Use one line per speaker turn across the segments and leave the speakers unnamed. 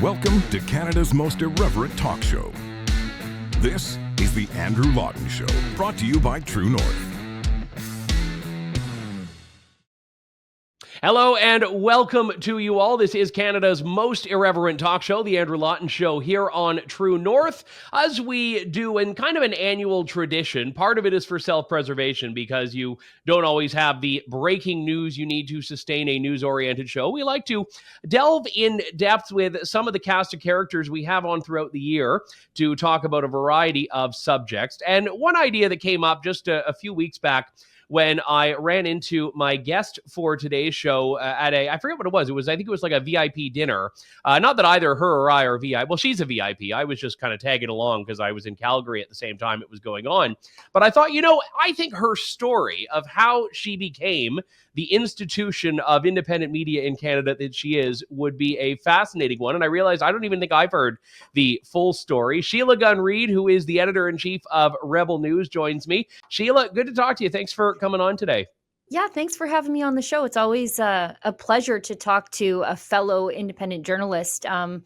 Welcome to Canada's most irreverent talk show. This is The Andrew Lawton Show, brought to you by True North.
Hello and welcome to you all. This is Canada's most irreverent talk show, The Andrew Lawton Show, here on True North. As we do in kind of an annual tradition, part of it is for self-preservation because you don't always have the breaking news you need to sustain a news-oriented show. We like to delve in depth with some of the cast of characters we have on throughout the year to talk about a variety of subjects. And one idea that came up just a few weeks back when I ran into my guest for today's show at I forget what it was. I think it was like a VIP dinner. Not that either her or I are VIP. Well, she's a VIP. I was just kind of tagging along because I was in Calgary at the same time it was going on. But I thought, I think her story of how she became the institution of independent media in Canada that she is would be a fascinating one. And I realized I don't even think I've heard the full story. Sheila Gunn Reid, who is the editor-in-chief of Rebel News, joins me. Sheila, good to talk to you. Thanks for coming on today.
Yeah, thanks for having me on the show. It's always a pleasure to talk to a fellow independent journalist. And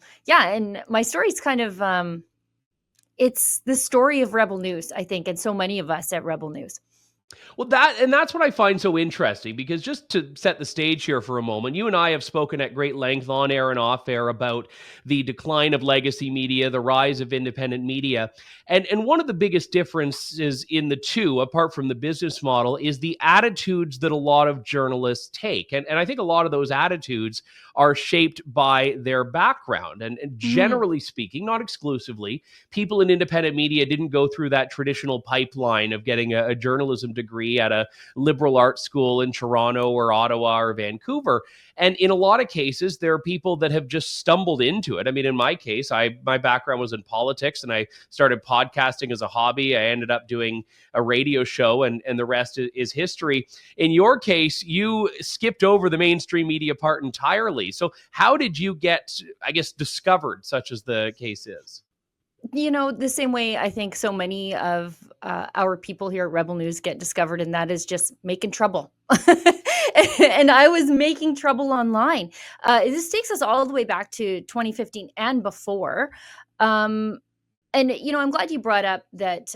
my story's kind of, it's the story of Rebel News, I think, and so many of us at Rebel News.
Well, that's what I find so interesting, because just to set the stage here for a moment, you and I have spoken at great length on air and off air about the decline of legacy media, the rise of independent media. And one of the biggest differences in the two, apart from the business model, is the attitudes that a lot of journalists take. And I think a lot of those attitudes are shaped by their background. And generally speaking, not exclusively, people in independent media didn't go through that traditional pipeline of getting a journalism degree at a liberal arts school in Toronto or Ottawa or Vancouver. And in a lot of cases, there are people that have just stumbled into it. I mean, in my case, my background was in politics and I started podcasting as a hobby. I ended up doing a radio show, and the rest is history. In your case, you skipped over the mainstream media part entirely. So how did you get, I guess, discovered, such as the case is?
The same way I think so many of our people here at Rebel News get discovered, and that is just making trouble. And I was making trouble online. This takes us all the way back to 2015 and before. I'm glad you brought up that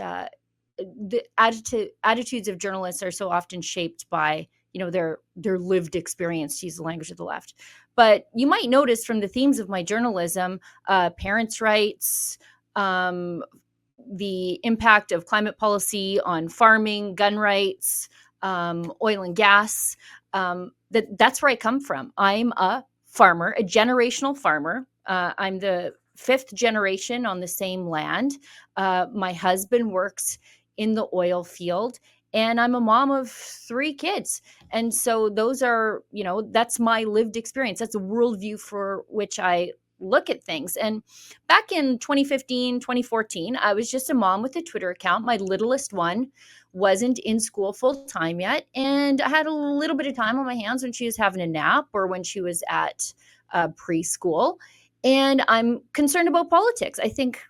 the attitudes of journalists are so often shaped by their lived experience, to use the language of the left. But you might notice from the themes of my journalism, parents' rights, the impact of climate policy on farming, gun rights, oil and gas. That's where I come from. I'm a farmer, a generational farmer. I'm the fifth generation on the same land. My husband works in the oil field, and I'm a mom of 3 kids. And so those are, that's my lived experience. That's a worldview for which I look at things. And back in 2015, 2014, I was just a mom with a Twitter account. My littlest one wasn't in school full time yet. And I had a little bit of time on my hands when she was having a nap or when she was at preschool. And I'm concerned about politics. I think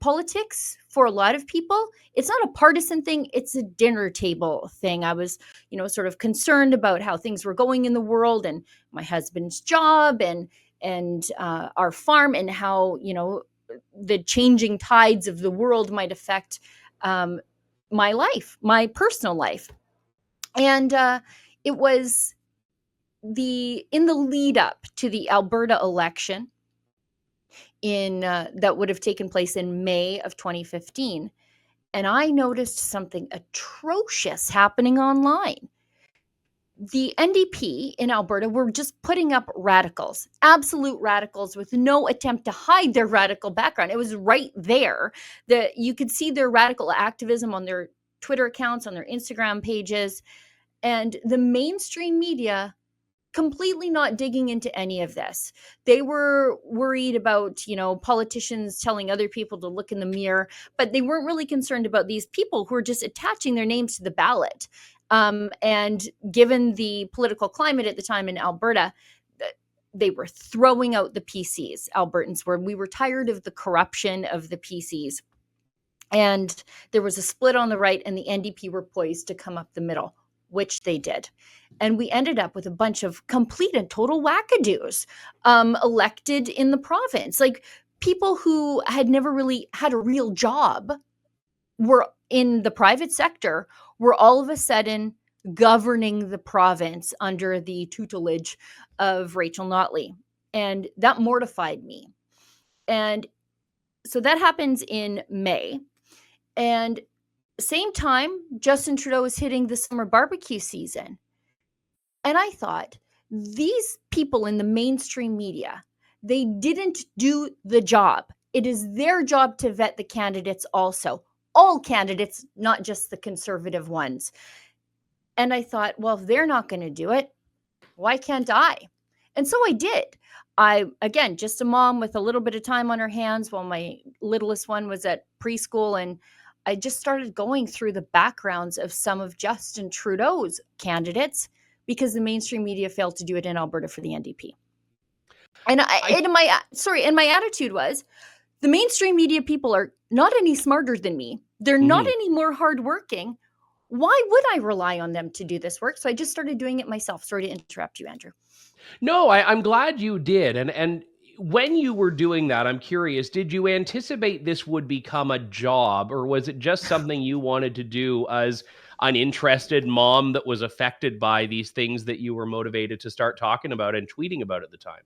politics for a lot of people, it's not a partisan thing. It's a dinner table thing. I was, sort of concerned about how things were going in the world and my husband's job and our farm, and how the changing tides of the world might affect my life, my personal life. And it was in the lead up to the Alberta election that would have taken place in May of 2015, and I noticed something atrocious happening online. The NDP in Alberta were just putting up radicals, absolute radicals, with no attempt to hide their radical background. It was right there that you could see their radical activism on their Twitter accounts, on their Instagram pages, and the mainstream media completely not digging into any of this. They were worried about, politicians telling other people to look in the mirror, but they weren't really concerned about these people who were just attaching their names to the ballot. And given the political climate at the time in Alberta, they were throwing out the PCs. Albertans were. We were tired of the corruption of the PCs. And there was a split on the right, and the NDP were poised to come up the middle. which they did. And we ended up with a bunch of complete and total wackadoos elected in the province. Like people who had never really had a real job were in the private sector, were all of a sudden governing the province under the tutelage of Rachel Notley. And that mortified me. And so that happens in May. And same time, Justin Trudeau is hitting the summer barbecue season. And I thought, these people in the mainstream media, they didn't do the job. It is their job to vet the candidates also. All candidates, not just the conservative ones. And I thought, well, if they're not going to do it, why can't I? And so I did. Again, just a mom with a little bit of time on her hands while my littlest one was at preschool. And I just started going through the backgrounds of some of Justin Trudeau's candidates because the mainstream media failed to do it in Alberta for the NDP. And my attitude was, the mainstream media people are not any smarter than me. They're not any more hardworking. Why would I rely on them to do this work? So I just started doing it myself. Sorry to interrupt you, Andrew.
No, I'm glad you did. And when you were doing that, I'm curious, did you anticipate this would become a job, or was it just something you wanted to do as an interested mom that was affected by these things that you were motivated to start talking about and tweeting about at the time?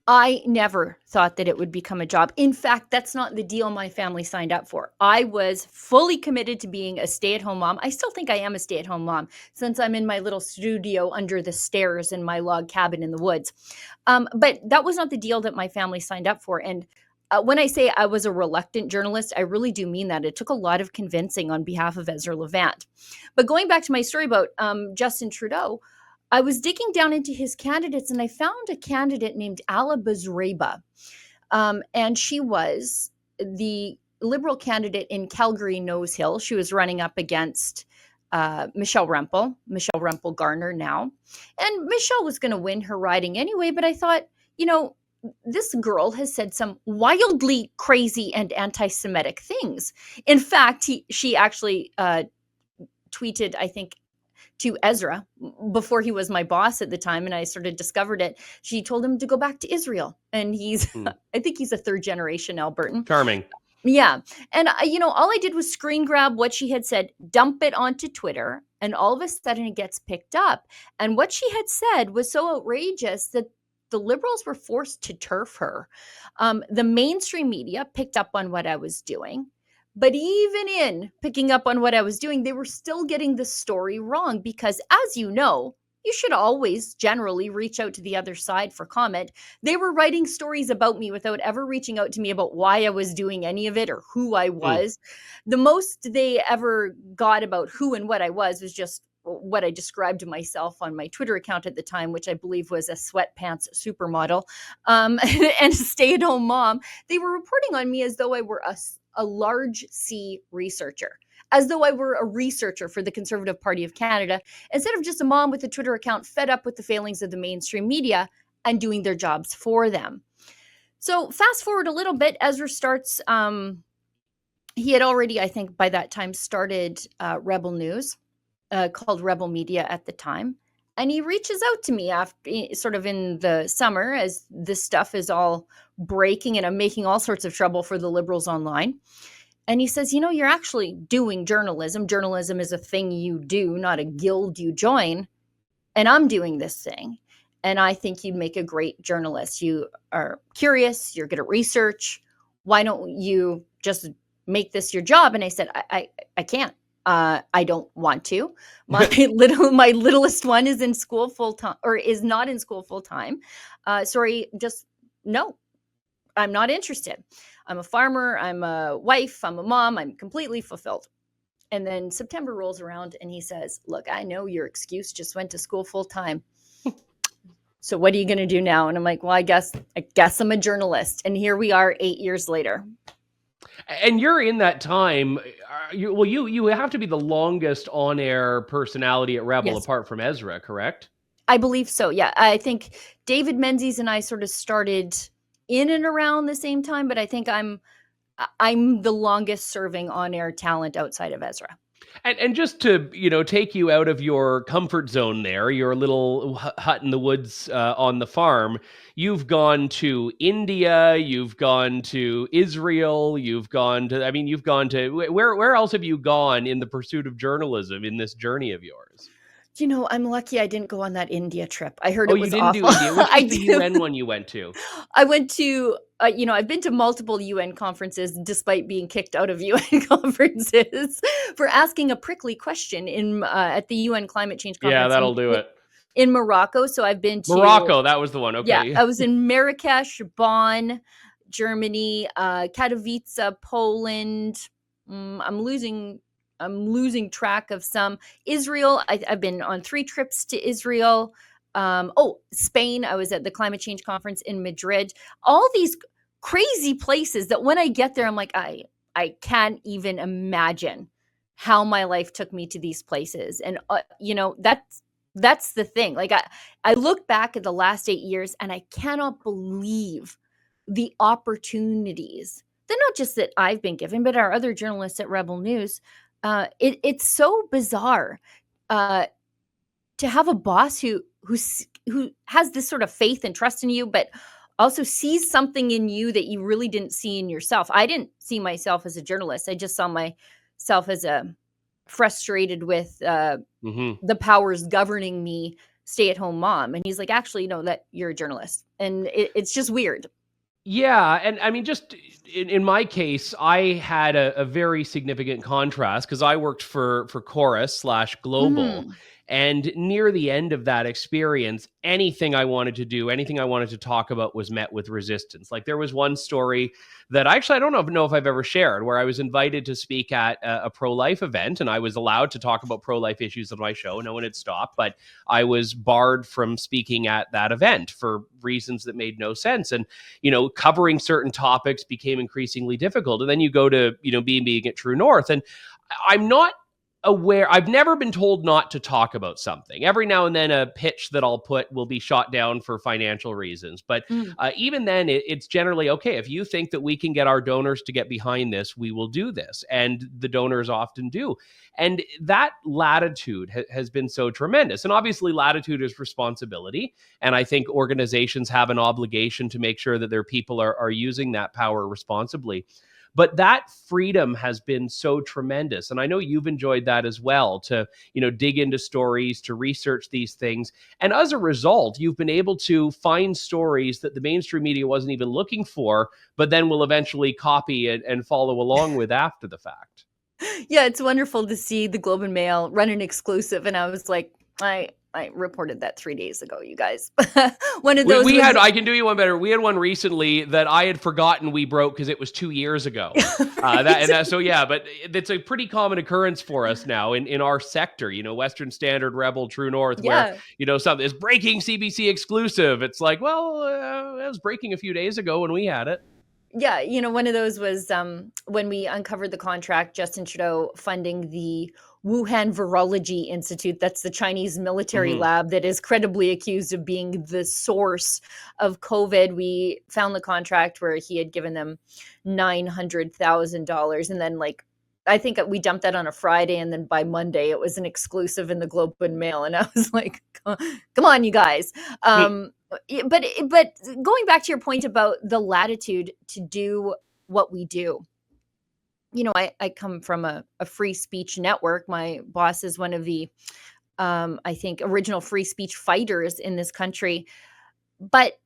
I never thought that it would become a job. In fact, that's not the deal my family signed up for. I was fully committed to being a stay-at-home mom. I still think I am a stay-at-home mom since I'm in my little studio under the stairs in my log cabin in the woods. But that was not the deal that my family signed up for. And when I say I was a reluctant journalist, I really do mean that. It took a lot of convincing on behalf of Ezra Levant. But going back to my story about Justin Trudeau, I was digging down into his candidates and I found a candidate named Alla Bazreba. And she was the Liberal candidate in Calgary Nose Hill. She was running up against Michelle Rempel Garner now. And Michelle was going to win her riding anyway, but I thought, this girl has said some wildly crazy and anti-Semitic things. In fact, she actually tweeted, I think, to Ezra before he was my boss at the time, and I sort of discovered it. She told him to go back to Israel, and I think he's a third generation Albertan.
Charming.
Yeah. And, all I did was screen grab what she had said, dump it onto Twitter, and all of a sudden it gets picked up. And what she had said was so outrageous that the Liberals were forced to turf her. The mainstream media picked up on what I was doing. But even in picking up on what I was doing, they were still getting the story wrong because, as you know, you should always generally reach out to the other side for comment. They were writing stories about me without ever reaching out to me about why I was doing any of it or who I was. The most they ever got about who and what I was just what I described to myself on my Twitter account at the time, which I believe was a sweatpants supermodel and a stay-at-home mom. They were reporting on me as though I were a large C researcher, as though I were a researcher for the Conservative Party of Canada, instead of just a mom with a Twitter account fed up with the failings of the mainstream media and doing their jobs for them. So fast forward a little bit, Ezra starts, he had already, I think by that time, started Rebel News, called Rebel Media at the time. And he reaches out to me after, sort of in the summer, as this stuff is all breaking and I'm making all sorts of trouble for the Liberals online. And he says, you're actually doing journalism. Journalism is a thing you do, not a guild you join. And I'm doing this thing. And I think you'd make a great journalist. You are curious. You're good at research. Why don't you just make this your job? And I said, I can't. I don't want to. My littlest one is in school full time, or is not in school full time. Sorry, just no. I'm not interested. I'm a farmer. I'm a wife. I'm a mom. I'm completely fulfilled. And then September rolls around and he says, look, I know your excuse just went to school full time. So what are you going to do now? And I'm like, well, I guess I'm a journalist. And here we are 8 years later.
And you're in that time. You have to be the longest on-air personality at Rebel, yes, apart from Ezra, correct?
I believe so. Yeah, I think David Menzies and I sort of started in and around the same time, but I think I'm the longest serving on-air talent outside of Ezra.
And just to, take you out of your comfort zone there, your little hut in the woods on the farm, you've gone to India, you've gone to Israel, you've gone to where else have you gone in the pursuit of journalism in this journey of yours?
I'm lucky I didn't go on that India trip. I heard
Oh,
it
you
was
didn't do
awful.
India. Which
I
was the
do.
UN one you went to?
I went to, I've been to multiple UN conferences despite being kicked out of UN conferences for asking a prickly question at the UN climate change
Yeah,
conference
that'll do it.
in Morocco. So I've been to,
Morocco, that was the one.
yeah,
Okay.
I was in Marrakesh, Bonn, Germany, Katowice, Poland. I'm losing track of some. Israel. I've been on 3 trips to Israel. Spain. I was at the climate change conference in Madrid. All these crazy places that when I get there, I'm like, I can't even imagine how my life took me to these places. And that's the thing. Like I look back at the last 8 years and I cannot believe the opportunities that not just that I've been given, but our other journalists at Rebel News. It's so bizarre to have a boss who has this sort of faith and trust in you, but also sees something in you that you really didn't see in yourself. I didn't see myself as a journalist. I just saw myself as a frustrated with
Hmm.
the powers governing me stay-at-home mom. And he's like, actually, no, that you're a journalist. And it's just weird.
Yeah, and I mean, just in my case, I had a very significant contrast because I worked for Chorus/Global,
Mm.
and near the end of that experience, anything I wanted to do, anything I wanted to talk about, was met with resistance. Like there was one story that I don't know if I've ever shared, where I was invited to speak at a pro-life event, and I was allowed to talk about pro-life issues on my show. No one had stopped, but I was barred from speaking at that event for reasons that made no sense. And covering certain topics became increasingly difficult. And then you go to, being at True North. And I'm not aware, I've never been told not to talk about something. Every now and then a pitch that I'll put will be shot down for financial reasons. But
Mm.
even then, it's generally okay. If you think that we can get our donors to get behind this, we will do this. And the donors often do. And that latitude has been so tremendous. And obviously, latitude is responsibility. And I think organizations have an obligation to make sure that their people are using that power responsibly. But that freedom has been so tremendous. And I know you've enjoyed that as well, to, dig into stories, to research these things. And as a result, you've been able to find stories that the mainstream media wasn't even looking for, but then will eventually copy and follow along with after the fact.
Yeah, it's wonderful to see the Globe and Mail run an exclusive. And I was like, I reported that 3 days ago, you guys. One of those
We
was
had, I can do you one better. We had one recently that I had forgotten we broke because it was 2 years ago.
right.
So yeah, but it's a pretty common occurrence for us now in our sector, Western Standard, Rebel, True North, where,
Yeah.
something is breaking CBC exclusive. It's like, well, it was breaking a few days ago when we had it.
Yeah, one of those was when we uncovered the contract, Justin Trudeau funding the Wuhan Virology Institute. That's the Chinese military
Hmm.
lab that is credibly accused of being the source of COVID. We found the contract where he had given them $900,000. And then, like, I think we dumped that on a Friday. And then by Monday, it was an exclusive in the Globe and Mail. And I was like, come on, you guys. But going back to your point about the latitude to do what we do, I come from a free speech network. My boss is one of the I think original free speech fighters in this country. But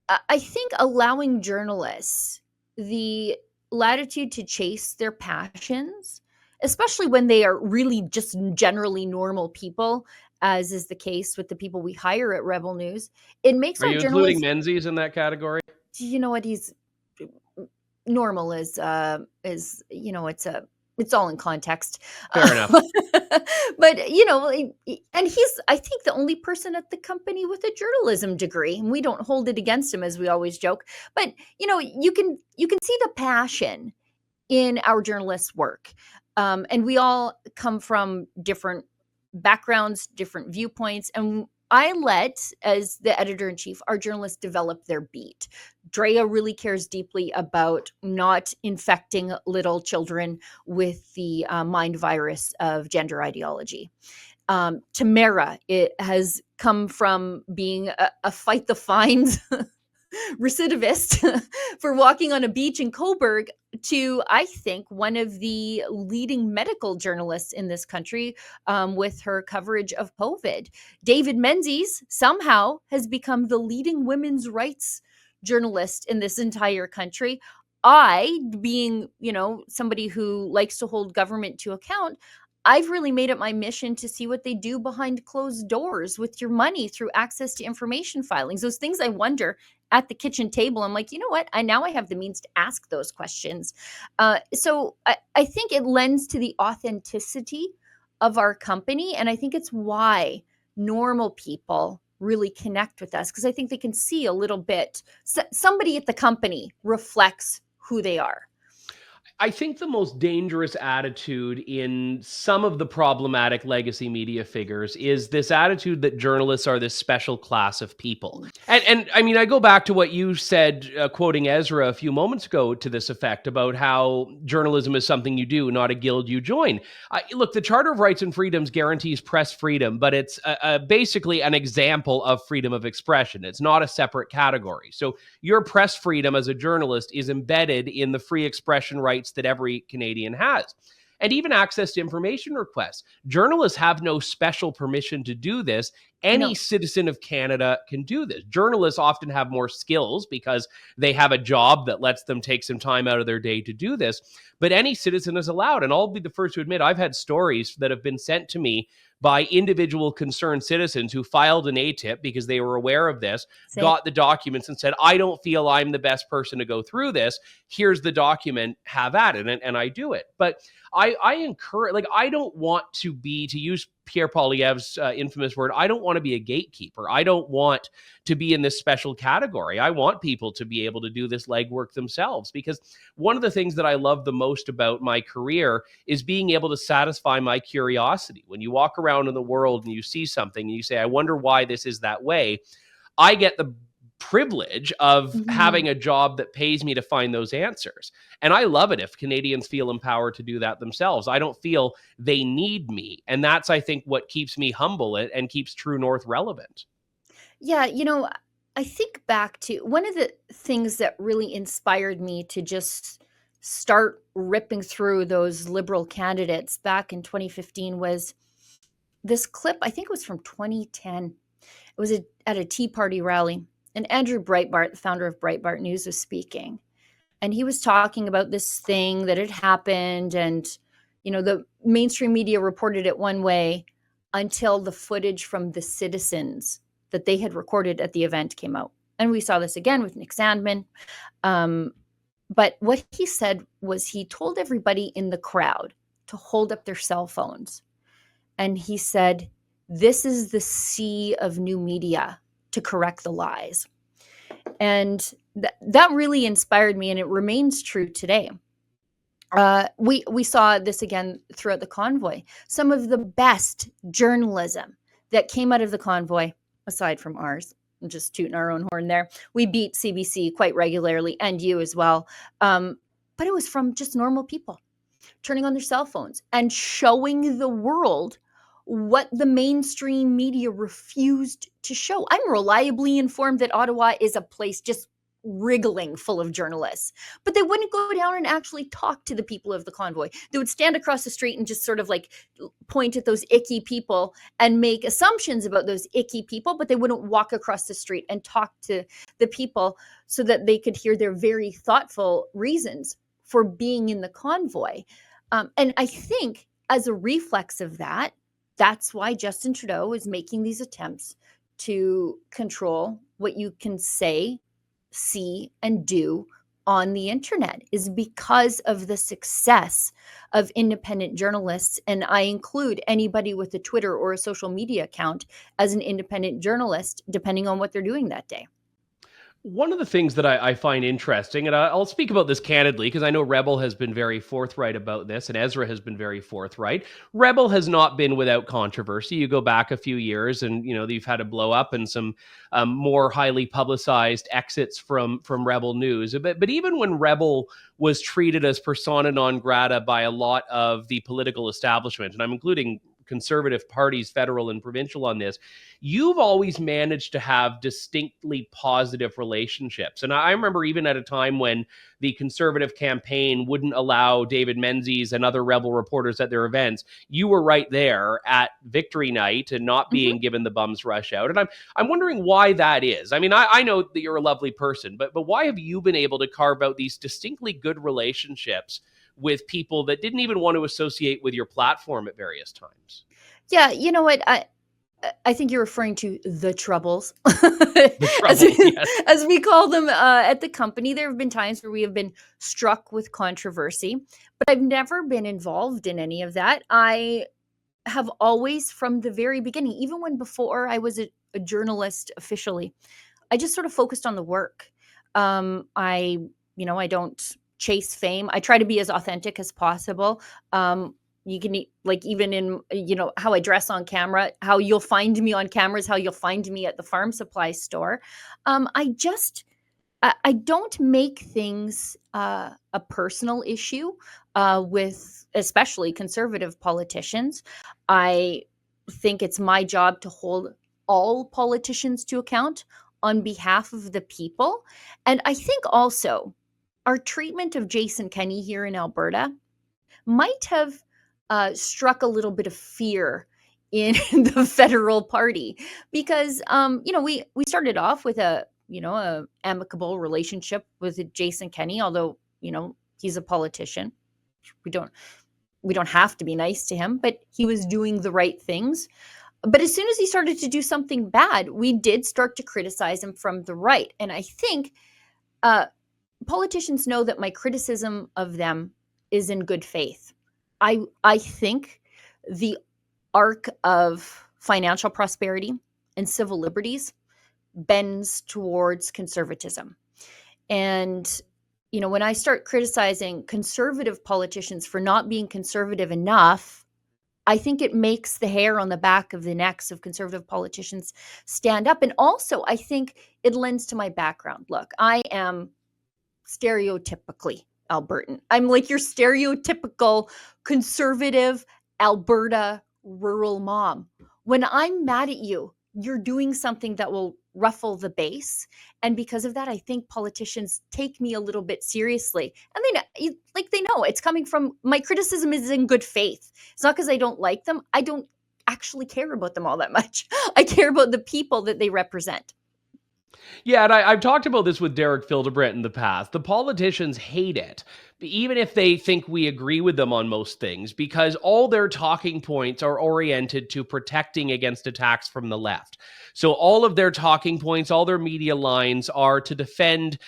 I think allowing journalists the latitude to chase their passions, especially when they are really just generally normal people, as is the case with the people we hire at Rebel News, it makes
Are
our
you including
journalists,
Menzies in that category?
you know what, he's normal it's all in context.
Fair enough.
But and he's, I think, the only person at the company with a journalism degree, and we don't hold it against him, as we always joke. But you can see the passion in our journalists' work, and we all come from different backgrounds, different viewpoints, and I let, as the editor in chief, our journalists develop their beat. Drea really cares deeply about not infecting little children with the mind virus of gender ideology. Tamara, it has come from being a fight the fines recidivist for walking on a beach in Coburg to, I think, one of the leading medical journalists in this country with her coverage of COVID. David Menzies somehow has become the leading women's rights journalist in this entire country. I, being, somebody who likes to hold government to account, I've really made it my mission to see what they do behind closed doors with your money through access to information filings. Those things I wonder at the kitchen table. I'm like, you know what? I have the means to ask those questions. So I think it lends to the authenticity of our company. And I think it's why normal people really connect with us, because I think they can see a little bit. Somebody at the company reflects who they are.
I think the most dangerous attitude in some of the problematic legacy media figures is this attitude that journalists are this special class of people. And I mean, I go back to what you said, quoting Ezra a few moments ago to this effect about how journalism is something you do, not a guild you join. Look, the Charter of Rights and Freedoms guarantees press freedom, but it's basically an example of freedom of expression. It's not a separate category. So your press freedom as a journalist is embedded in the free expression rights that every Canadian has. And even access to information requests. Journalists have no special permission to do this. Any citizen of Canada can do this. Journalists often have more skills because they have a job that lets them take some time out of their day to do this. But any citizen is allowed. And I'll be the first to admit, I've had stories that have been sent to me by individual concerned citizens who filed an ATIP because they were aware of this, got the documents and said, I don't feel I'm the best person to go through this. Here's the document, have at it. And I do it. But I encourage, like, I don't want to be, to use Pierre Poilievre's infamous word, I don't want to be a gatekeeper. I don't want to be in this special category. I want people to be able to do this legwork themselves, because one of the things that I love the most about my career is being able to satisfy my curiosity. When you walk around in the world and you see something and you say, I wonder why this is that way, I get the privilege of having a job that pays me to find those answers. And I love it if Canadians feel empowered to do that themselves. I don't feel they need me. And that's, I think, what keeps me humble and keeps True North relevant.
Yeah, I think back to one of the things that really inspired me to just start ripping through those Liberal candidates back in 2015 was this clip. I think it was from 2010. It was at a Tea Party rally. And Andrew Breitbart, the founder of Breitbart News, was speaking. And he was talking about this thing that had happened. And, the mainstream media reported it one way until the footage from the citizens that they had recorded at the event came out. And we saw this again with Nick Sandman. But what he said was he told everybody in the crowd to hold up their cell phones. And he said, this is the sea of new media to correct the lies. And that really inspired me, and it remains true today. We saw this again throughout the convoy. Some of the best journalism that came out of the convoy, aside from ours, I'm just tooting our own horn there, we beat CBC quite regularly, and you as well. But it was from just normal people turning on their cell phones and showing the world what the mainstream media refused to show. I'm reliably informed that Ottawa is a place just wriggling full of journalists, but they wouldn't go down and actually talk to the people of the convoy. They would stand across the street and just sort of like point at those icky people and make assumptions about those icky people, but they wouldn't walk across the street and talk to the people so that they could hear their very thoughtful reasons for being in the convoy. And I think as a reflex of that, that's why Justin Trudeau is making these attempts to control what you can say, see, and do on the internet, is because of the success of independent journalists. And I include anybody with a Twitter or a social media account as an independent journalist, depending on what they're doing that day.
One of the things that I find interesting, and I'll speak about this candidly because I know Rebel has been very forthright about this, and Ezra has been very forthright. Rebel has not been without controversy. You go back a few years, and you've had a blow up and some more highly publicized exits from Rebel News. But even when Rebel was treated as persona non grata by a lot of the political establishment, and I'm including conservative parties, federal and provincial, on this, you've always managed to have distinctly positive relationships. And I remember even at a time when the conservative campaign wouldn't allow David Menzies and other Rebel reporters at their events, you were right there at Victory Night and not being given the bums rush out. And I'm wondering why that is. I mean, I know that you're a lovely person, but why have you been able to carve out these distinctly good relationships with people that didn't even want to associate with your platform at various times?
Yeah, you know what? I think you're referring to the troubles,
The
as
troubles,
we,
yes.
as we call them at the company. There have been times where we have been struck with controversy, but I've never been involved in any of that. I have always, from the very beginning, even when before I was a journalist officially, I just sort of focused on the work. I don't chase fame. I try to be as authentic as possible. You can like even in how I dress on camera, how you'll find me on cameras, how you'll find me at the farm supply store. I don't make things a personal issue with especially conservative politicians. I think it's my job to hold all politicians to account on behalf of the people. And I think also our treatment of Jason Kenney here in Alberta might have struck a little bit of fear in the federal party because we started off with a amicable relationship with Jason Kenney, although he's a politician. We don't have to be nice to him, but he was doing the right things. But as soon as he started to do something bad, we did start to criticize him from the right. And I think politicians know that my criticism of them is in good faith. I think the arc of financial prosperity and civil liberties bends towards conservatism. And, when I start criticizing conservative politicians for not being conservative enough, I think it makes the hair on the back of the necks of conservative politicians stand up. And also, I think it lends to my background. Look, I am stereotypically Albertan. I'm like your stereotypical conservative Alberta rural mom. When I'm mad at you, you're doing something that will ruffle the base. And because of that, I think politicians take me a little bit seriously. And they know it's coming from my criticism is in good faith. It's not because I don't like them. I don't actually care about them all that much. I care about the people that they represent.
Yeah, and I've talked about this with Derek Fildebrandt in the past. The politicians hate it, even if they think we agree with them on most things, because all their talking points are oriented to protecting against attacks from the left. So all of their talking points, all their media lines are to defend,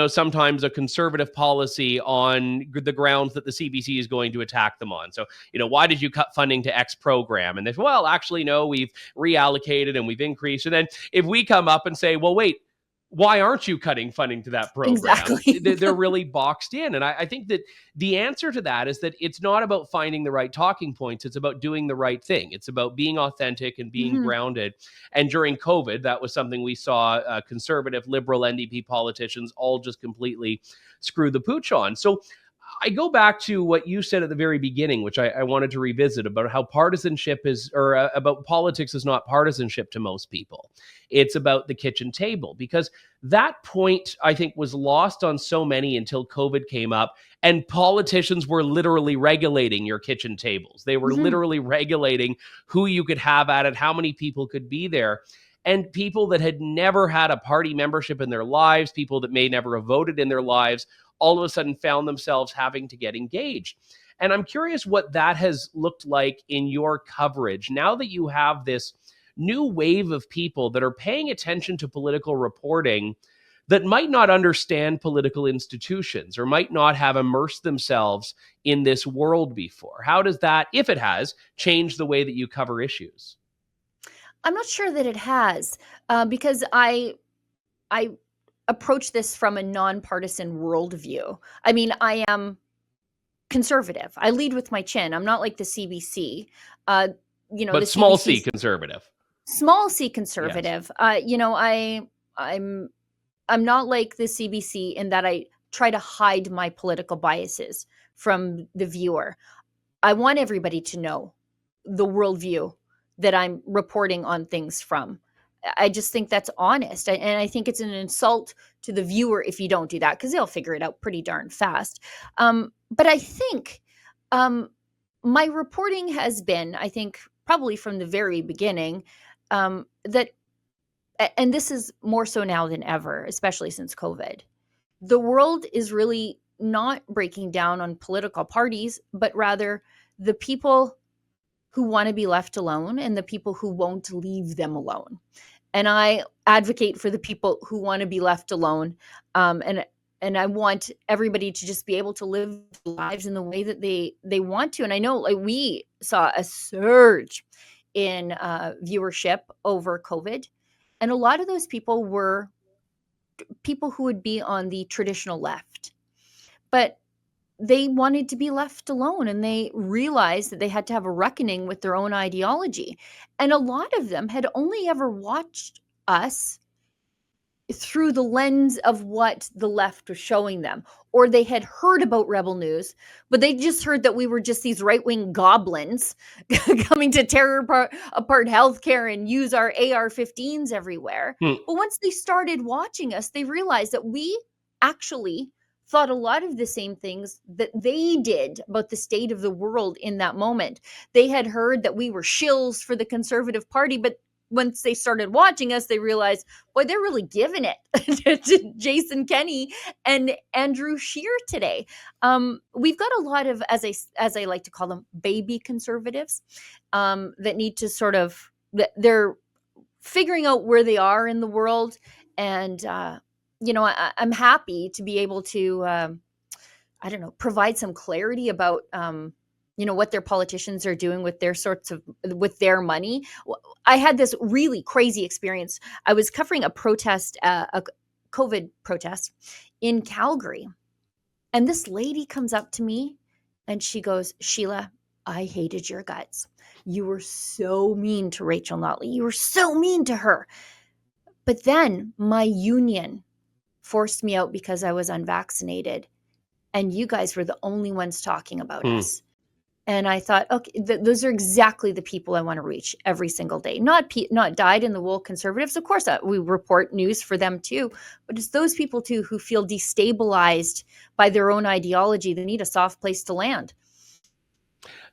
sometimes a conservative policy on the grounds that the CBC is going to attack them on. So, why did you cut funding to X program? And they say, well, actually, no, we've reallocated and we've increased. And then if we come up and say, well, wait, why aren't you cutting funding to that program?
Exactly.
They're really boxed in. And I think that the answer to that is that it's not about finding the right talking points. It's about doing the right thing. It's about being authentic and being grounded. And during COVID, that was something we saw conservative, liberal, NDP politicians all just completely screw the pooch on. So I go back to what you said at the very beginning, which I wanted to revisit about how partisanship is, or about politics is not partisanship to most people. It's about the kitchen table, because that point, I think, was lost on so many until COVID came up and politicians were literally regulating your kitchen tables. They were literally regulating who you could have at it, how many people could be there. And people that had never had a party membership in their lives, people that may never have voted in their lives, all of a sudden found themselves having to get engaged. And I'm curious what that has looked like in your coverage now that you have this new wave of people that are paying attention to political reporting that might not understand political institutions or might not have immersed themselves in this world before. How does that, if it has, changed the way that you cover issues?
I'm not sure that it has, because I approach this from a nonpartisan worldview. I mean, I am conservative. I lead with my chin. I'm not like the CBC.
But
The
small c
CBC's
conservative.
small c
Yes.
conservative. I'm not like the CBC in that I try to hide my political biases from the viewer. I want everybody to know the worldview that I'm reporting on things from. I just think that's honest. And I think it's an insult to the viewer if you don't do that, because they'll figure it out pretty darn fast. But I think my reporting has been, I think, probably from the very beginning, that, and this is more so now than ever, especially since COVID, the world is really not breaking down on political parties, but rather the people who want to be left alone and the people who won't leave them alone. And I advocate for the people who want to be left alone. And I want everybody to just be able to live lives in the way that they want to. And I know, like, we saw a surge in viewership over COVID. And a lot of those people were people who would be on the traditional left. But they wanted to be left alone, and they realized that they had to have a reckoning with their own ideology. And a lot of them had only ever watched us through the lens of what the left was showing them, or they had heard about Rebel News, but they just heard that we were just these right-wing goblins coming to tear apart healthcare and use our AR-15s everywhere. But once they started watching us, they realized that we actually thought a lot of the same things that they did about the state of the world in that moment. They had heard that we were shills for the Conservative Party, but once they started watching us, they realized, boy, they're really giving it to Jason Kenney and Andrew Scheer today. We've got a lot of, as I like to call them, baby conservatives that need to sort of, they're figuring out where they are in the world. And, I'm happy to be able to, provide some clarity about, what their politicians are doing with with their money. I had this really crazy experience. I was covering a protest, a COVID protest in Calgary. And this lady comes up to me and she goes, "Sheila, I hated your guts. You were so mean to Rachel Notley. You were so mean to her. But then my union forced me out because I was unvaccinated. And you guys were the only ones talking about us." And I thought, okay, those are exactly the people I want to reach every single day. Not dyed in the wool conservatives. Of course, we report news for them too, but it's those people too who feel destabilized by their own ideology. They need a soft place to land.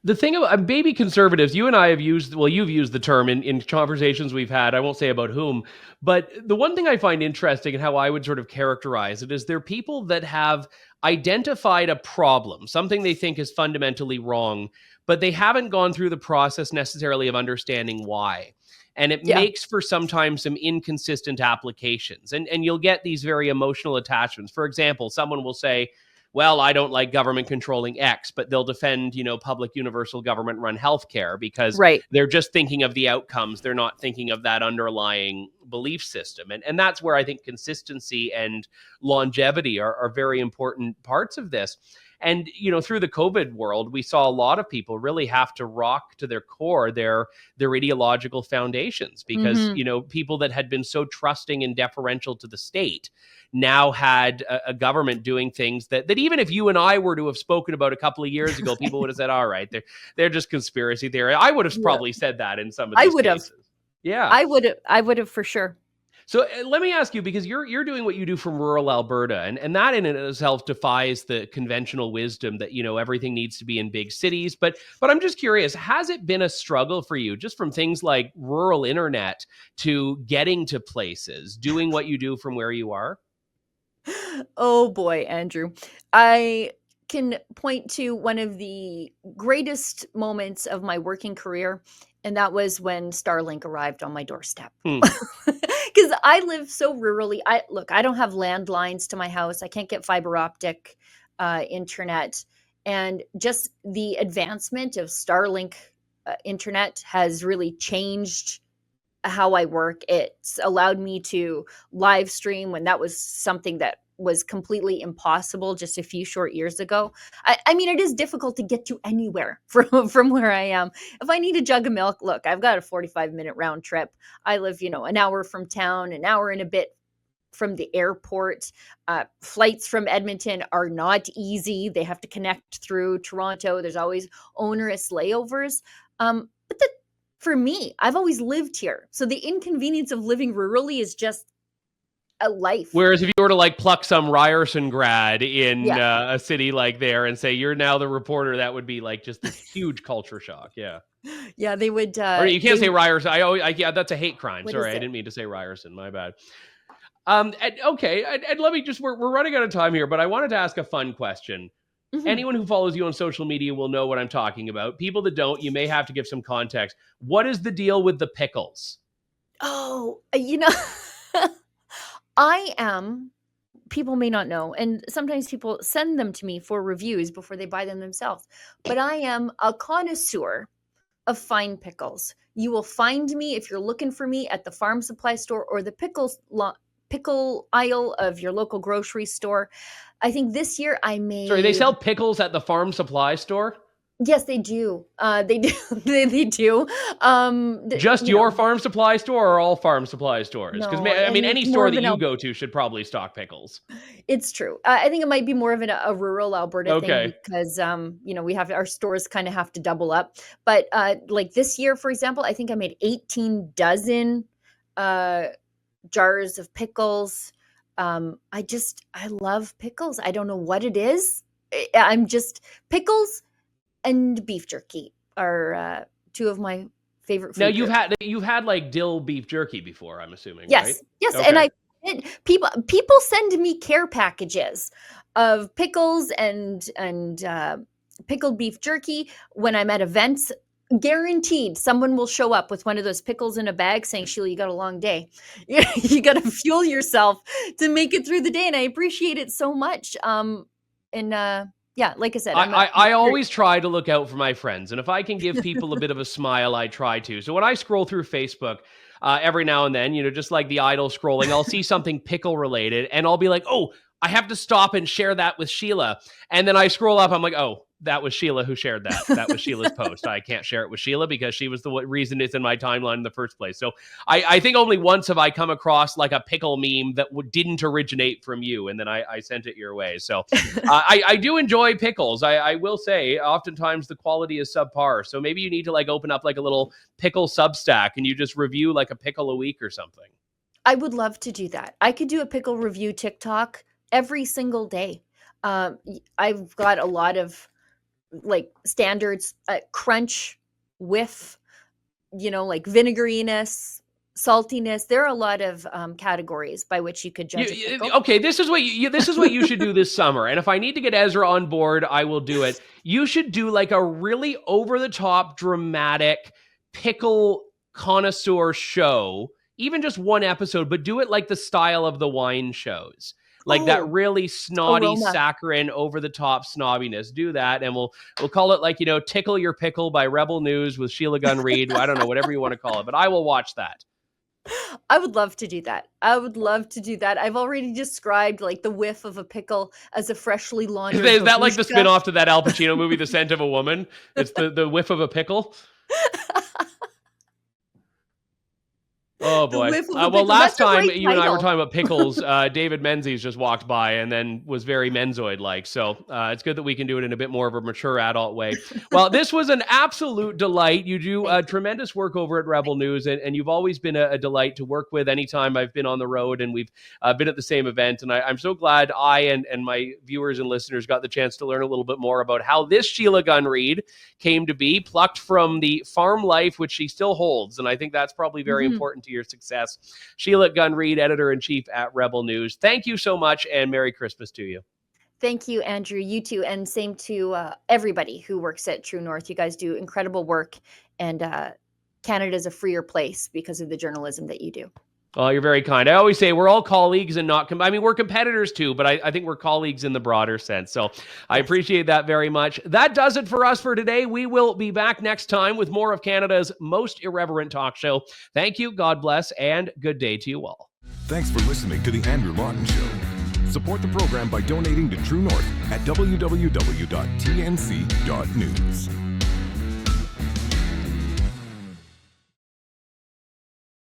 The thing about baby conservatives, you and I have used, well, you've used the term in conversations we've had. I won't say about whom, but the one thing I find interesting and how I would sort of characterize it is they're people that have identified a problem, something they think is fundamentally wrong, but they haven't gone through the process necessarily of understanding why. And it makes for sometimes some inconsistent applications. And you'll get these very emotional attachments. For example, someone will say, well, I don't like government controlling X, but they'll defend, public universal government run healthcare because they're just thinking of the outcomes. They're not thinking of that underlying belief system. And that's where I think consistency and longevity are very important parts of this. And, through the COVID world, we saw a lot of people really have to rock to their core their ideological foundations because, people that had been so trusting and deferential to the state now had a government doing things that even if you and I were to have spoken about a couple of years ago, people would have said, all right, they're just conspiracy theory. I would have probably said that in some of these cases. Yeah.
I would have for sure.
So let me ask you, because you're doing what you do from rural Alberta, and that in itself defies the conventional wisdom that, everything needs to be in big cities. But I'm just curious, has it been a struggle for you just from things like rural internet to getting to places, doing what you do from where you are?
Oh boy, Andrew. I can point to one of the greatest moments of my working career, and that was when Starlink arrived on my doorstep. Because I live so rurally. I don't have landlines to my house. I can't get fiber optic internet. And just the advancement of Starlink internet has really changed how I work. It's allowed me to live stream when that was something that was completely impossible just a few short years ago. I mean, it is difficult to get to anywhere from where I am. If I need a jug of milk, look, I've got a 45-minute round trip. I live, an hour from town, an hour and a bit from the airport. Flights from Edmonton are not easy. They have to connect through Toronto. There's always onerous layovers. But for me, I've always lived here. So the inconvenience of living rurally is just a life.
Whereas if you were to like pluck some Ryerson grad in
Yeah.
a city like there and say you're now the reporter, that would be like just this huge culture shock. Yeah.
Yeah, they would.
Or you can't
They,
say Ryerson. Yeah, that's a hate crime.
what
Sorry,
is
I
it?
didn't mean to say Ryerson. My bad. Okay, and let me just we're running out of time here, but I wanted to ask a fun question.
Mhm.
Anyone who follows you on social media will know what I'm talking about. People that don't, you may have to give some context. What is the deal with the pickles?
Oh, I am. People may not know, and sometimes people send them to me for reviews before they buy them themselves. But I am a connoisseur of fine pickles. You will find me if you're looking for me at the farm supply store or the pickle aisle of your local grocery store. I think this year I
Sorry, they
made.
sell pickles at the farm supply store?
Yes, they do. They do. They do.
Just your farm supply store or all farm supply stores? Because
No,
I mean,
and
any
more
store
of
that
an
you go to should probably stock pickles.
It's true. I think it might be more of a rural Alberta thing
Okay.
because, we have our stores kind of have to double up. But like this year, for example, I think I made 18 dozen uh, jars of pickles. I love pickles. I don't know what it is. I'm just pickles and beef jerky are two of my favorite
Now
food groups.
you've had like dill beef jerky before, I'm assuming, right?
Yes, yes, and
Okay.
people send me care packages of pickles and pickled beef jerky when I'm at events. Guaranteed, someone will show up with one of those pickles in a bag, saying, "Sheila, you got a long day. You got to fuel yourself to make it through the day." And I appreciate it so much. And yeah, like I said,
I always try to look out for my friends, and if I can give people a bit of a smile, I try to. So when I scroll through Facebook, every now and then, just like the idle scrolling, I'll see something pickle related, and I'll be like, "Oh, I have to stop and share that with Sheila." And then I scroll up, I'm like, "Oh, that was Sheila who shared that. That was Sheila's post. I can't share it with Sheila because she was the reason it's in my timeline in the first place." So I think only once have I come across like a pickle meme that didn't originate from you, and then I sent it your way. So I do enjoy pickles. I will say, oftentimes the quality is subpar. So maybe you need to like open up like a little pickle Substack, and you just review like a pickle a week or something.
I would love to do that. I could do a pickle review TikTok every single day. I've got a lot of like standards, crunch, whiff, like vinegariness, saltiness. There are a lot of categories by which you could judge a pickle.
Okay, this is what this is what you should do this summer. And if I need to get Ezra on board, I will do it. You should do like a really over the top, dramatic pickle connoisseur show, even just one episode, but do it like the style of the wine shows. Like that
Oh,
really snotty,
aroma.
saccharine, over the top snobbiness. Do that, and we'll call it like Tickle Your Pickle by Rebel News with Sheila Gunn Reid. I don't know, whatever you want to call it, but I will watch that.
I would love to do that. I would love to do that. I've already described like the whiff of a pickle as a freshly laundered
Is that like the
babushka.
spin-off to that Al Pacino movie, The Scent of a Woman? It's the whiff of a pickle. Oh
The
boy.
whiff of a
Well,
pickle.
last
That's a
time
great
you and I were
title.
talking about pickles, David Menzies just walked by and then was very Menzoid-like. So it's good that we can do it in a bit more of a mature adult way. Well, this was an absolute delight. You do
Thank you.
tremendous work over at Rebel News, and you've always been a delight to work with anytime I've been on the road and we've been at the same event. And I'm so glad I and my viewers and listeners got the chance to learn a little bit more about how this Sheila Gunn Reid came to be, plucked from the farm life, which she still holds. And I think that's probably very
Mhm.
important to your success. Sheila Gunn Reid, editor-in-chief at Rebel News. Thank you so much, and Merry Christmas to you.
Thank you, Andrew. You too. And same to everybody who works at True North. You guys do incredible work. And Canada is a freer place because of the journalism that you do.
Oh, you're very kind. I always say we're all colleagues and not, I mean, we're competitors too, but I think we're colleagues in the broader sense. So I appreciate that very much. That does it for us for today. We will be back next time with more of Canada's most irreverent talk show. Thank you, God bless, and good day to you all.
Thanks for listening to The Andrew Lawton Show. Support the program by donating to True North at www.tnc.news.